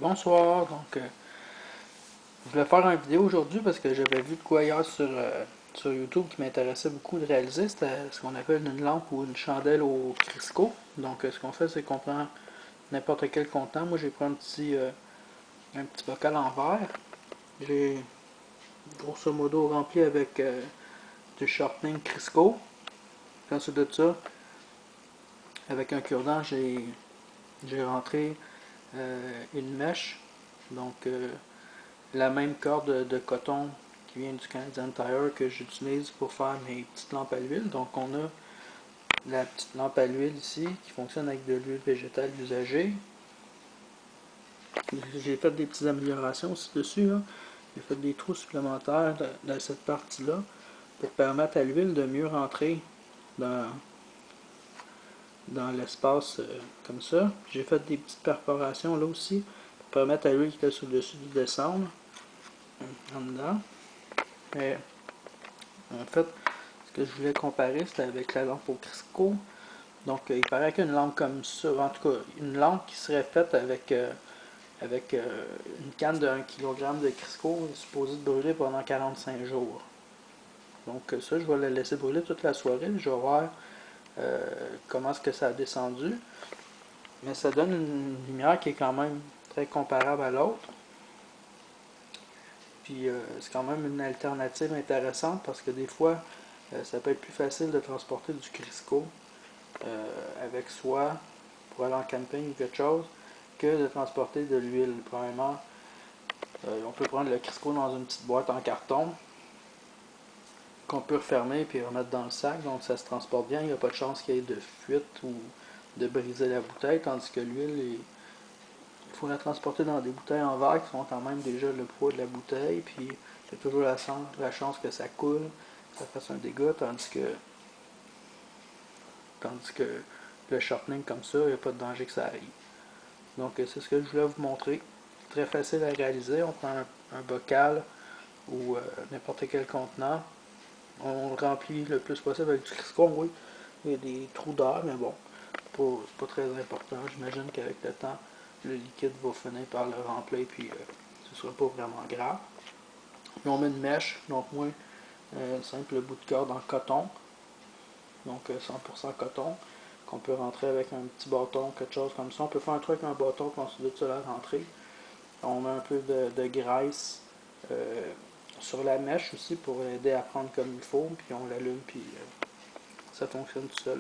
Bonsoir, je voulais faire une vidéo aujourd'hui parce que j'avais vu de quoi hier sur YouTube qui m'intéressait beaucoup de réaliser. C'était ce qu'on appelle une lampe ou une chandelle au Crisco. Ce qu'on fait, c'est qu'on prend n'importe quel contenant. Moi, j'ai pris un petit bocal en verre. J'ai grosso modo rempli avec du shortening Crisco. Ensuite de ça, avec un cure-dent, j'ai rentré une mèche. Donc, euh, la même corde de coton qui vient du Canadian Tire que j'utilise pour faire mes petites lampes à l'huile. Donc on a la petite lampe à l'huile ici qui fonctionne avec de l'huile végétale usagée. J'ai fait des petites améliorations aussi dessus. J'ai fait des trous supplémentaires dans cette partie-là pour permettre à l'huile de mieux rentrer dans, dans l'espace comme ça. J'ai fait des petites perforations là aussi pour permettre à l'huile qui était sur le dessus de descendre en dedans. Mais en fait, ce que je voulais comparer, c'était avec la lampe au Crisco. Il paraît qu'une lampe comme ça, en tout cas, une lampe qui serait faite avec une canne de 1 kg de Crisco est supposée de brûler pendant 45 jours. Ça, je vais la laisser brûler toute la soirée. Je vais voir comment est-ce que ça a descendu. Mais ça donne une lumière qui est quand même très comparable à l'autre. C'est quand même une alternative intéressante parce que des fois, ça peut être plus facile de transporter du Crisco avec soi pour aller en camping ou quelque chose que de transporter de l'huile. Premièrement, on peut prendre le Crisco dans une petite boîte en carton qu'on peut refermer et remettre dans le sac, donc ça se transporte bien, il n'y a pas de chance qu'il y ait de fuite ou de briser la bouteille, tandis que l'huile, il faut la transporter dans des bouteilles en verre qui font quand même déjà le poids de la bouteille, puis il y a toujours la chance que ça coule, que ça fasse un dégât, tandis que le shortening comme ça, il n'y a pas de danger que ça arrive. C'est ce que je voulais vous montrer. Très facile à réaliser. On prend un bocal ou n'importe quel contenant. On le remplit le plus possible avec du Crisco. Oui, il y a des trous d'air, mais bon, c'est pas très important. J'imagine qu'avec le temps, le liquide va finir par le remplir, puis ce sera pas vraiment grave. Puis on met une mèche, donc moi, un simple bout de corde en coton, donc 100% coton, qu'on peut rentrer avec un petit bâton, quelque chose comme ça. On peut faire un truc avec un bâton, puis ensuite de ça la rentrer. On met un peu de graisse sur la mèche aussi pour aider à prendre comme il faut, puis on l'allume, puis ça fonctionne tout seul.